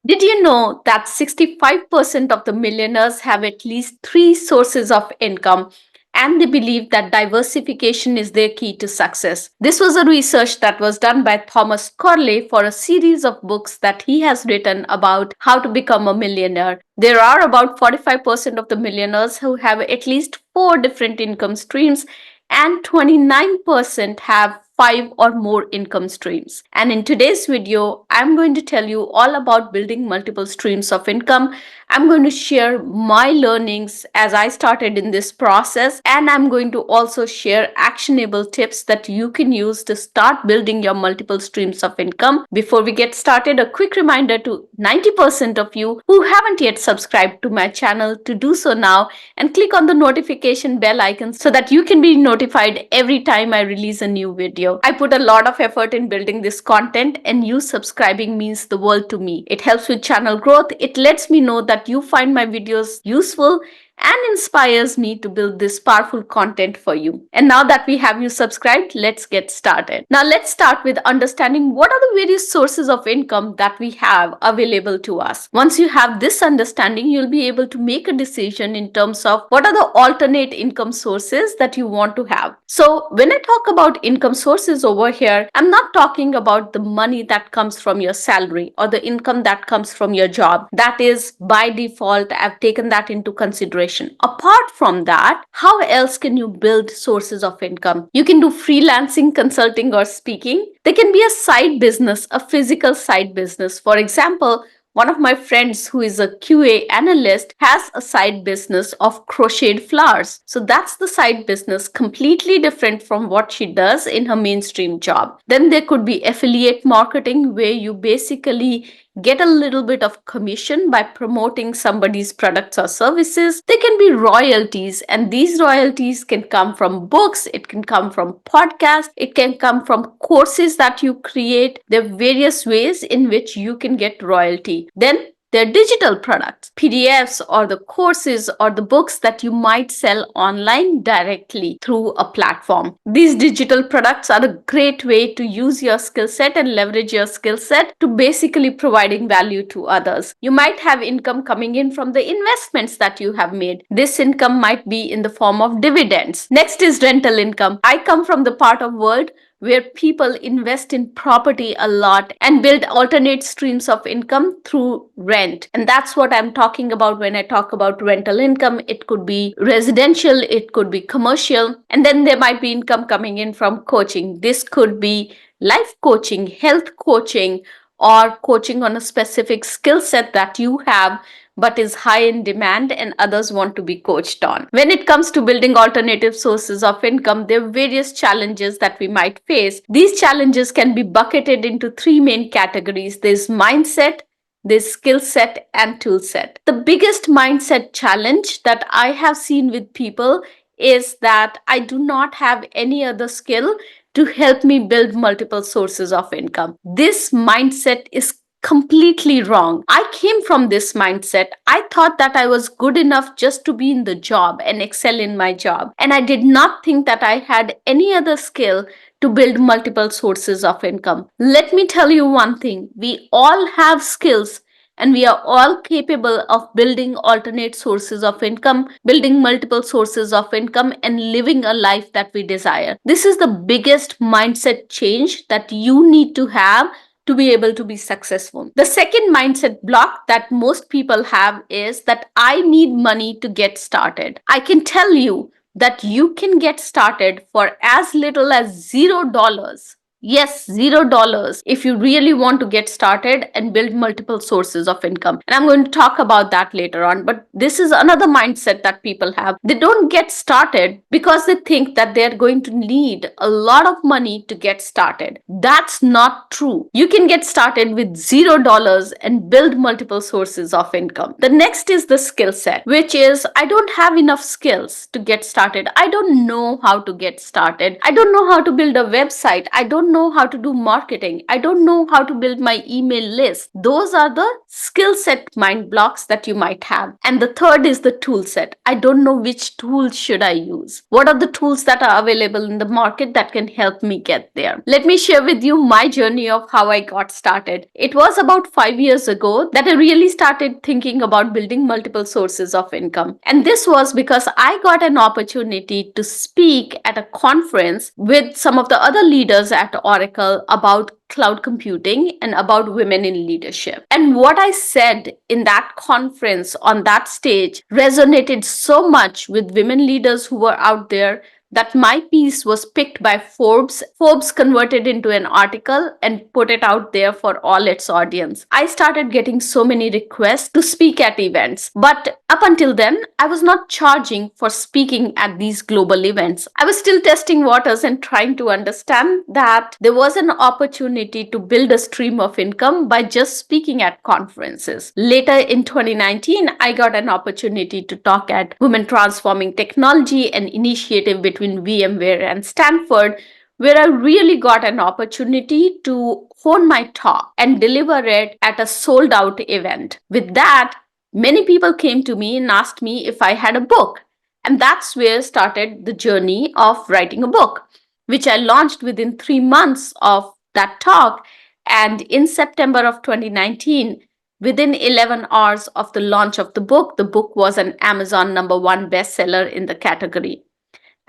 Did you know that 65% of the millionaires have at least three sources of income? And they believe that diversification is their key to success. This was a research that was done by Thomas Corley for a series of books that he has written about how to become a millionaire. There are about 45% of the millionaires who have at least four different income streams, and 29% have five or more income streams. And in today's video, I'm going to tell you all about building multiple streams of income. I'm going to share my learnings as I started in this process, and I'm going to also share actionable tips that you can use to start building your multiple streams of income. Before we get started, a quick reminder to 90% of you who haven't yet subscribed to my channel to do so now and click on the notification bell icon so that you can be notified every time I release a new video. I put a lot of effort in building this content, and you subscribing means the world to me. It helps with channel growth. It lets me know that you find my videos useful and inspires me to build this powerful content for you. And now that we have you subscribed, let's get started. Now let's start with understanding what are the various sources of income that we have available to us. Once you have this understanding, you'll be able to make a decision in terms of what are the alternate income sources that you want to have. So when I talk about income sources over here, I'm not talking about the money that comes from your salary or the income that comes from your job. That is by default, I've taken that into consideration. Apart from that, how else can you build sources of income? You can do freelancing, consulting, or speaking. There can be a side business, a physical side business. For example, one of my friends who is a QA analyst has a side business of crocheted flowers. So that's the side business, completely different from what she does in her mainstream job. Then there could be affiliate marketing, where you basically get a little bit of commission by promoting somebody's products or services. There can be royalties, and these royalties can come from books, it can come from podcasts, it can come from courses that you create. There are various ways in which you can get royalty. Then they're digital products, PDFs, or the courses or the books that you might sell online directly through a platform. These digital products are a great way to use your skill set and leverage your skill set to basically providing value to others. You might have income coming in from the investments that you have made. This income might be in the form of dividends. Next is rental income. I come from the part of world where people invest in property a lot and build alternate streams of income through rent. And that's what I'm talking about when I talk about rental income. It could be residential, it could be commercial, and then there might be income coming in from coaching. This could be life coaching, health coaching, or coaching on a specific skill set that you have but is high in demand and others want to be coached on. When it comes to building alternative sources of income, there are various challenges that we might face. These challenges can be bucketed into three main categories. There's mindset, there's skill set, and tool set. The biggest mindset challenge that I have seen with people is that I do not have any other skill to help me build multiple sources of income. This mindset is completely wrong. I came from this mindset. I thought that I was good enough just to be in the job and excel in my job. And I did not think that I had any other skill to build multiple sources of income. Let me tell you one thing. We all have skills, and we are all capable of building alternate sources of income, building multiple sources of income, and living a life that we desire. This is the biggest mindset change that you need to have to be able to be successful. The second mindset block that most people have is that I need money to get started. I can tell you that you can get started for as little as $0. Yes, $0 if you really want to get started and build multiple sources of income. And I'm going to talk about that later on. But this is another mindset that people have. They don't get started because they think that they're going to need a lot of money to get started. That's not true. You can get started with $0 and build multiple sources of income. The next is the skill set, which is I don't have enough skills to get started. I don't know how to get started. I don't know how to build a website. I don't don't know how to do marketing. I don't know how to build my email list. Those are the skill set mind blocks that you might have. And the third is the tool set. I don't know which tools should I use. What are the tools that are available in the market that can help me get there? Let me share with you my journey of how I got started. It was about 5 years ago that I really started thinking about building multiple sources of income. And this was because I got an opportunity to speak at a conference with some of the other leaders at Oracle about cloud computing and about women in leadership. And what I said in that conference on that stage resonated so much with women leaders who were out there that my piece was picked by Forbes. Forbes converted into an article and put it out there for all its audience. I started getting so many requests to speak at events. But up until then, I was not charging for speaking at these global events. I was still testing waters and trying to understand that there was an opportunity to build a stream of income by just speaking at conferences. Later in 2019, I got an opportunity to talk at Women Transforming Technology, an initiative between VMware and Stanford, where I really got an opportunity to hone my talk and deliver it at a sold out event. With that, many people came to me and asked me if I had a book. And that's where started the journey of writing a book, which I launched within 3 months of that talk. And in September of 2019, within 11 hours of the launch of the book was an Amazon #1 bestseller in the category.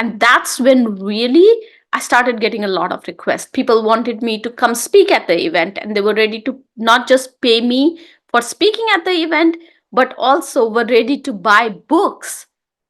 And that's when really I started getting a lot of requests. People wanted me to come speak at the event, and they were ready to not just pay me for speaking at the event, but also were ready to buy books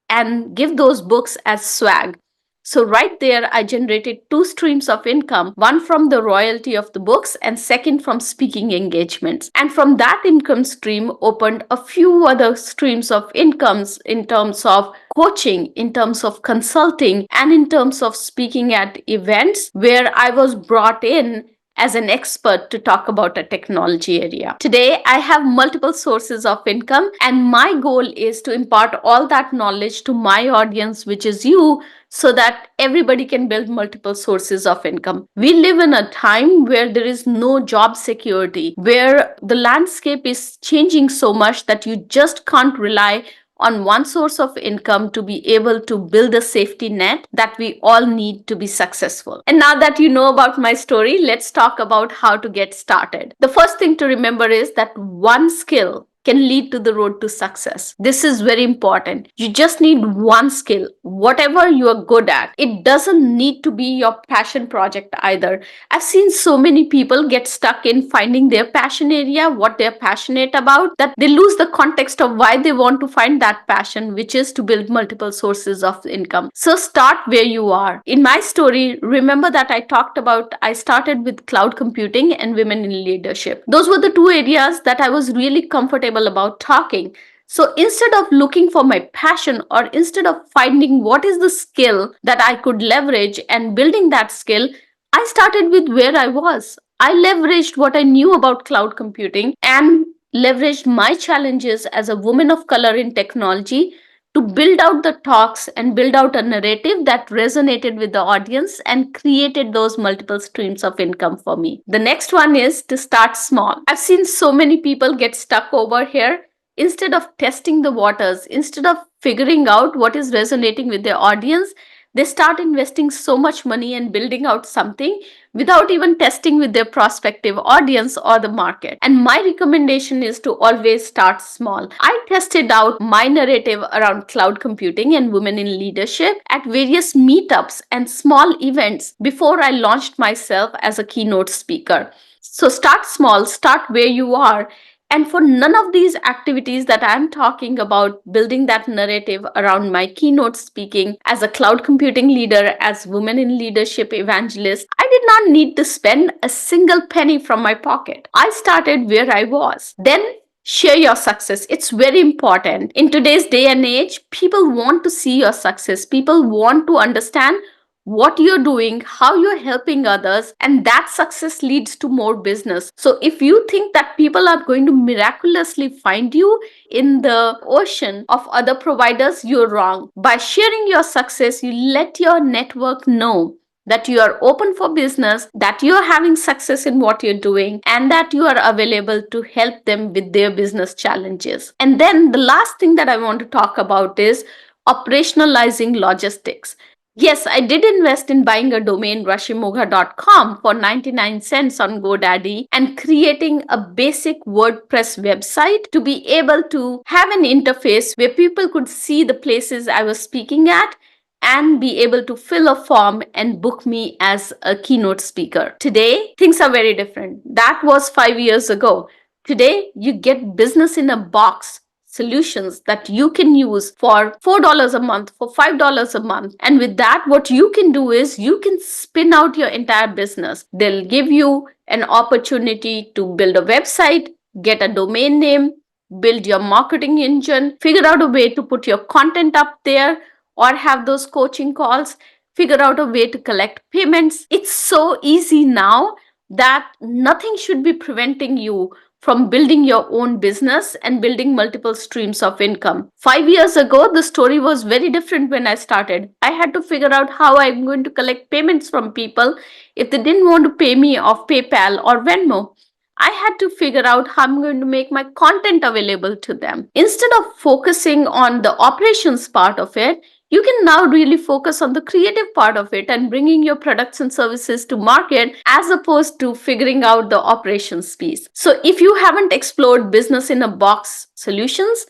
and give those books as swag. So, right there, I generated two streams of income, one from the royalty of the books, and second from speaking engagements. And from that income stream, opened a few other streams of incomes in terms of coaching, in terms of consulting, and in terms of speaking at events where I was brought in as an expert to talk about a technology area. Today, I have multiple sources of income, and my goal is to impart all that knowledge to my audience, which is you, so that everybody can build multiple sources of income. We live in a time where there is no job security, where the landscape is changing so much that you just can't rely on one source of income to be able to build a safety net that we all need to be successful. And now that you know about my story, let's talk about how to get started. The first thing to remember is that one skill can lead to the road to success. This is very important. You just need one skill, whatever you are good at. It doesn't need to be your passion project either. I've seen so many people get stuck in finding their passion area, what they're passionate about, that they lose the context of why they want to find that passion, which is to build multiple sources of income. So start where you are. In my story, remember that I started with cloud computing and women in leadership. Those were the two areas that I was really comfortable about talking. So instead of looking for my passion, or instead of finding what is the skill that I could leverage and building that skill, I started with where I was. I leveraged what I knew about cloud computing and leveraged my challenges as a woman of color in technology to build out the talks and build out a narrative that resonated with the audience and created those multiple streams of income for me. The next one is to start small. I've seen so many people get stuck over here. Instead of testing the waters, instead of figuring out what is resonating with their audience, they start investing so much money and building out something without even testing with their prospective audience or the market. And my recommendation is to always start small. I tested out my narrative around cloud computing and women in leadership at various meetups and small events before I launched myself as a keynote speaker. So start small, start where you are. And for none of these activities that I'm talking about, building that narrative around my keynote speaking as a cloud computing leader, as women in leadership evangelist, I did not need to spend a single penny from my pocket. I started where I was. Then share your success. It's very important. In today's day and age, people want to see your success. People want to understand what you're doing, how you're helping others, and that success leads to more business. So if you think that people are going to miraculously find you in the ocean of other providers, you're wrong. By sharing your success, you let your network know that you are open for business, that you are having success in what you're doing, and that you are available to help them with their business challenges. And then the last thing that I want to talk about is operationalizing logistics. Yes, I did invest in buying a domain rashimogha.com for 99 cents on GoDaddy and creating a basic WordPress website to be able to have an interface where people could see the places I was speaking at and be able to fill a form and book me as a keynote speaker. Today, things are very different. That was 5 years ago. Today, you get business in a box solutions that you can use for $4 a month, for $5 a month. And with that, what you can do is you can spin out your entire business. They'll give you an opportunity to build a website, get a domain name, build your marketing engine, figure out a way to put your content up there, or have those coaching calls, figure out a way to collect payments. It's so easy now that nothing should be preventing you from building your own business and building multiple streams of income. 5 years ago, the story was very different when I started. I had to figure out how I'm going to collect payments from people if they didn't want to pay me off PayPal or Venmo. I had to figure out how I'm going to make my content available to them. Instead of focusing on the operations part of it, you can now really focus on the creative part of it and bringing your products and services to market as opposed to figuring out the operations piece. So if you haven't explored business in a box solutions,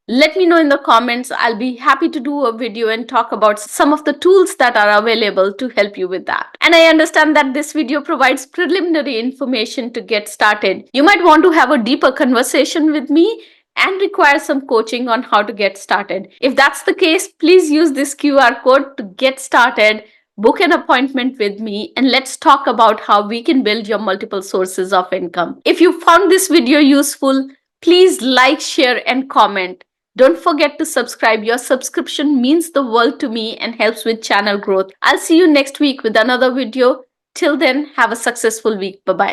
let me know in the comments. I'll be happy to do a video and talk about some of the tools that are available to help you with that. And I understand that this video provides preliminary information to get started. You might want to have a deeper conversation with me and require some coaching on how to get started. If that's the case, please use this QR code to get started, book an appointment with me, and let's talk about how we can build your multiple sources of income. If you found this video useful, please like, share, and comment. Don't forget to subscribe. Your subscription means the world to me and helps with channel growth. I'll see you next week with another video. Till then, have a successful week. Bye bye.